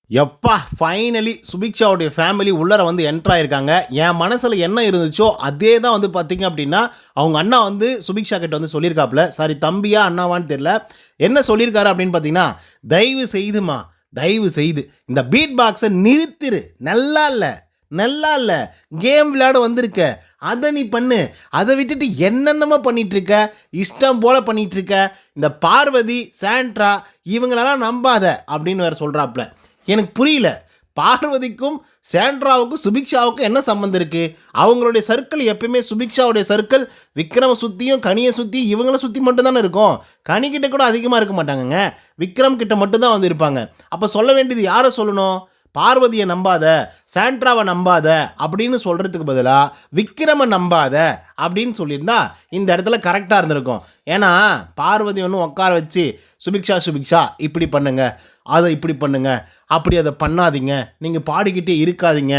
எப்பா finally சுபிக்ஷாவுடைய family உள்ளர வந்து enter ஆயிருக்காங்க. என் மனசில் என்ன இருந்துச்சோ அதே தான் வந்து பார்த்தீங்க அப்படின்னா, அவங்க அண்ணா வந்து சுபிக்ஷா கிட்ட வந்து சொல்லியிருக்காப்புல. சாரி தம்பியா அண்ணாவான்னு தெரியல. என்ன சொல்லியிருக்காரு அப்படின்னு பார்த்தீங்கன்னா, தயவு செய்துமா, தயவு செய்து இந்த பீட் பாக்ஸை நிறுத்திரு. நல்லா இல்லை, நல்லா இல்லை. கேம் விளையாட வந்திருக்க, அதை நீ பண்ணு. அதை விட்டுட்டு என்னென்னமோ பண்ணிட்டு இருக்க, இஷ்டம் போல பண்ணிட்டு இருக்க. இந்த பார்வதி, சாண்ட்ரா இவங்களெல்லாம் நம்பாத அப்படின்னு வேறு சொல்கிறாப்புல. எனக்கு புரியல. பார்வதிக்கும் சாண்ட்ராவுக்கும் சுபிக்ஷாவுக்கும் என்ன சம்மந்தம் இருக்குது? அவங்களுடைய சர்க்கிள் எப்பயுமே சுபிக்ஷாவுடைய சர்க்கிள் விக்ரமை சுற்றியும் கனியை சுற்றியும் இவங்கள சுற்றி மட்டும்தானே இருக்கும். கனிக்கிட்ட கூட அதிகமாக இருக்க மாட்டாங்கங்க. விக்ரம் கிட்ட மட்டும்தான் வந்து இருப்பாங்க. அப்போ சொல்ல வேண்டியது யாரை சொல்லணும்? பார்வதியை நம்பாத, சாண்ட்ராவை நம்பாத அப்படின்னு சொல்கிறதுக்கு பதிலாக விக்ரமை நம்பாத அப்படின்னு சொல்லியிருந்தா இந்த இடத்துல கரெக்டாக இருந்திருக்கும். ஏன்னா பார்வதி ஒன்றும் உட்கார வச்சு சுபிக்ஷா இப்படி பண்ணுங்க, அதை இப்படி பண்ணுங்க, அப்படி அதை பண்ணாதீங்க, நீங்கள் பாடிக்கிட்டே இருக்காதீங்க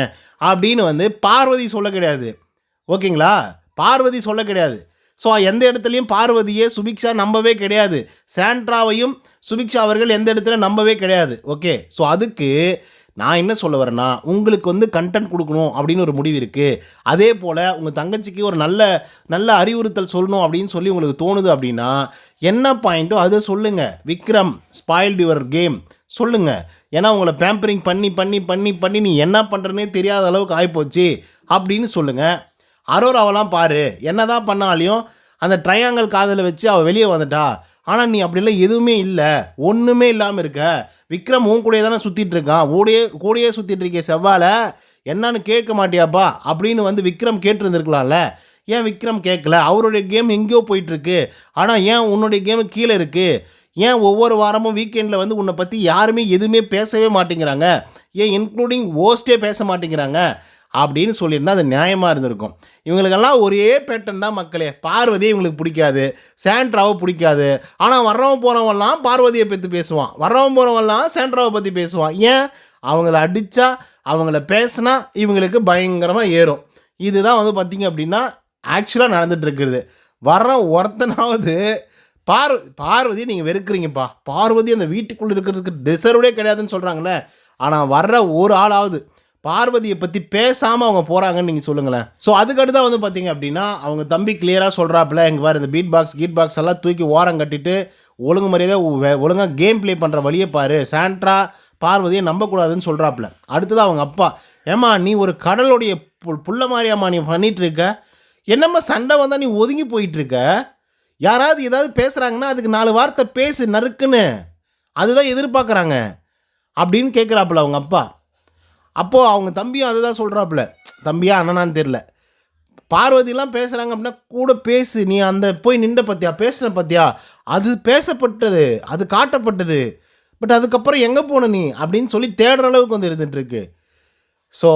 அப்படின்னு வந்து பார்வதி சொல்ல கிடையாது. ஓகேங்களா? பார்வதி சொல்ல கிடையாது. ஸோ எந்த இடத்துலையும் பார்வதியை சுபிக்ஷா நம்பவே கிடையாது. சாண்ட்ராவையும் சுபிக்ஷா அவர்கள் எந்த இடத்துல நம்பவே கிடையாது. ஓகே, ஸோ அதுக்கு நான் என்ன சொல்ல வரேன்னா, உங்களுக்கு வந்து கண்டென்ட் கொடுக்கணும் அப்படின்னு ஒரு முடிவு இருக்குது. அதே போல் உங்கள் தங்கச்சிக்கு ஒரு நல்ல அறிவுறுத்தல் சொல்லணும் அப்படின்னு சொல்லி உங்களுக்கு தோணுது அப்படின்னா என்ன பாயிண்ட்டோ அதை சொல்லுங்கள். விக்ரம் ஸ்பாயில்டு யுவர் கேம் சொல்லுங்கள். ஏன்னா உங்களை பேம்பரிங் பண்ணி பண்ணி பண்ணி பண்ணி நீ என்ன பண்ணுறனே தெரியாத அளவுக்கு ஆகிப்போச்சு அப்படின்னு சொல்லுங்கள். அரோராவெல்லாம் பாரு, என்ன தான் பண்ணாலையும் அந்த ட்ரையாங்கல் காதில் வச்சு அவள் வெளியே வந்துட்டா. ஆனால் நீ அப்படிலாம் எதுவுமே இல்லை, ஒன்றுமே இல்லாமல் இருக்க. விக்ரம் உன் கூடயே தானே சுற்றிட்டு இருக்கான், கூடையே சுற்றிட்டு இருக்கே செவ்வாழை, என்னன்னு கேட்க மாட்டியாப்பா அப்படின்னு வந்து விக்ரம் கேட்டுருந்துருக்கலாம்ல. ஏன் விக்ரம் கேட்கல? அவருடைய கேம் எங்கேயோ போயிட்டுருக்கு. ஆனால் ஏன் உன்னுடைய கேமு கீழே இருக்குது? ஏன் ஒவ்வொரு வாரமும் வீக்கெண்டில் வந்து உன்னை பற்றி யாருமே எதுவுமே பேசவே மாட்டேங்கிறாங்க? ஏன் இன்க்ளூடிங் ஹோஸ்ட்டே பேச மாட்டேங்கிறாங்க அப்படின்னு சொல்லியிருந்தால் அது நியாயமாக இருந்திருக்கும். இவங்களுக்கெல்லாம் ஒரே பேட்டன் தான் மக்களே. பார்வதியை இவங்களுக்கு பிடிக்காது, சாண்ட்ராவை பிடிக்காது. ஆனால் வர்றவன் போகிறவன்லாம் பார்வதியை பற்றி பேசுவான், வர்றவன் போகிறவன்லாம் சாண்ட்ராவை பற்றி பேசுவான். ஏன்? அவங்கள அடித்தா, அவங்கள பேசினா இவங்களுக்கு பயங்கரமாக ஏறும். இதுதான் வந்து பார்த்திங்க அப்படின்னா ஆக்சுவலாக நடந்துகிட்டு இருக்கிறது. வர்ற ஒருத்தனாவது பார்வதியை நீங்கள் வெறுக்கிறீங்கப்பா, பார்வதி அந்த வீட்டுக்குள்ளே இருக்கிறதுக்கு டிசர்வ்டே கிடையாதுன்னு சொல்கிறாங்களே. ஆனால் வர்ற ஒரு ஆளாவது பார்வதியை பற்றி பேசாமல் அவங்க போகிறாங்கன்னு நீங்கள் சொல்லுங்களேன். ஸோ அதுக்கடுத்து தான் வந்து பார்த்தீங்க அப்படின்னா அவங்க தம்பி கிளியராக சொல்கிறாப்புல, எங்கள் வேறு இந்த கீட் பாக்ஸ் எல்லாம் தூக்கி ஓரம் கட்டிட்டு ஒழுங்கு மரியாதை ஒழுங்காக கேம் ப்ளே பண்ணுற வழியை பாரு, சாண்ட்ரா பார்வதியை நம்பக்கூடாதுன்னு சொல்கிறாப்புல. அடுத்தது அவங்க அப்பா, ஏம்மா நீ ஒரு கடலுடைய புள்ள மாதிரியாம்மா நீ பண்ணிகிட்ருக்க, என்னம்மா சண்டை வந்தால் நீ ஒதுங்கி போயிட்டுருக்க, யாராவது ஏதாவது பேசுகிறாங்கன்னா அதுக்கு 4 வார்த்தை பேசு நறுக்குன்னு, அதுதான் எதிர்பார்க்குறாங்க அப்படின்னு கேட்குறாப்புல அவங்க அப்பா. அப்போது அவங்க தம்பியும் அதை தான் சொல்கிறாப்புல, தம்பியா அண்ணனான்னு தெரில, பார்வதிலாம் பேசுகிறாங்க அப்படின்னா கூட பேசு, நீ அந்த போய் நின்ற பற்றியா, பேசுன பற்றியா, அது பேசப்பட்டது, அது காட்டப்பட்டது, பட் அதுக்கப்புறம் எங்கே போன நீ அப்படின்னு சொல்லி தேடுற அளவுக்கு வந்து இருந்துகிட்ருக்கு. ஸோ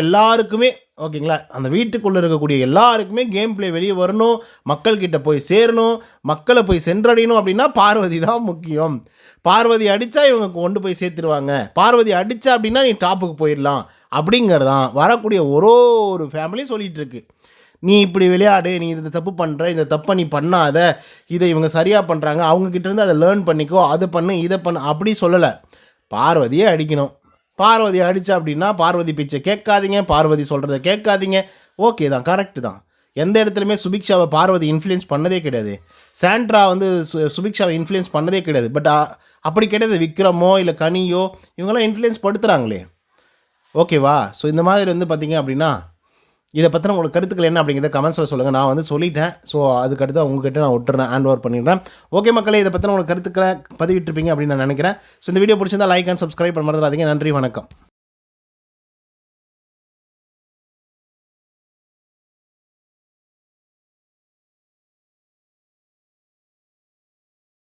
எல்லாருக்குமே ஓகேங்களா, அந்த வீட்டுக்குள்ளே இருக்கக்கூடிய எல்லாருக்குமே கேம் ப்ளே வெளியே வரணும், மக்கள்கிட்ட போய் சேரணும், மக்களை போய் சென்றடையணும் அப்படின்னா பார்வதி தான் முக்கியம். பார்வதி அடித்தா இவங்க கொண்டு போய் சேர்த்துருவாங்க, பார்வதி அடித்தா அப்படின்னா நீ டாப்புக்கு போயிடலாம் அப்படிங்கிறதான் வரக்கூடிய ஒரு ஃபேமிலி சொல்லிகிட்டு இருக்கு. நீ இப்படி விளையாடு, நீ இந்த தப்பு பண்ணுற, இந்த தப்பை நீ பண்ணாத, இதை இவங்க சரியாக பண்ணுறாங்க, அவங்கக்கிட்டேருந்து அதை லேர்ன் பண்ணிக்கோ, அதை பண்ணு இதை பண்ணு அப்படி சொல்லலை. பார்வதியே அடிக்கணும், பார்வதி அடித்தா அப்படின்னா பார்வதி பிச்சை கேட்காதீங்க, பார்வதி சொல்கிறத கேட்காதீங்க. ஓகே தான், கரெக்டு தான். எந்த இடத்துலையுமே சுபிக்ஷாவை பார்வதி இன்ஃப்ளூயன்ஸ் பண்ணதே கிடையாது, சாண்ட்ரா வந்து சுபிக்ஷாவை இன்ஃப்ளூயன்ஸ் பண்ணதே கிடையாது. பட் அப்படி கிடையாது, விக்ரமோ இல்லை கனியோ இவங்களாம் இன்ஃப்ளூயன்ஸ் படுத்துகிறாங்களே. ஓகேவா? ஸோ இந்த மாதிரி வந்து பார்த்திங்க அப்படின்னா இதை பற்றின உங்களுக்கு கருத்துக்கள் என்ன அப்படிங்கிறத கமெண்ட்ஸில் சொல்லுங்கள். நான் வந்து சொல்லிட்டேன். ஸோ அதுக்கடுத்து உங்கள்கிட்ட நான் விட்டுறேன், ஹேண்ட் ஓவர் பண்ணிடுறேன். ஓகே மக்களே, இதை பற்றின உங்களுக்கு கருத்துக்களை பதிவிட்டிருப்பீங்க அப்படின்னு நான் நினைக்கிறேன். ஸோ இந்த வீடியோ பிடிச்சிருந்தால் லைக் அண்ட் சப்ஸ்கிரைப் பண்ண மறந்துடாதீங்க. நன்றி, வணக்கம்.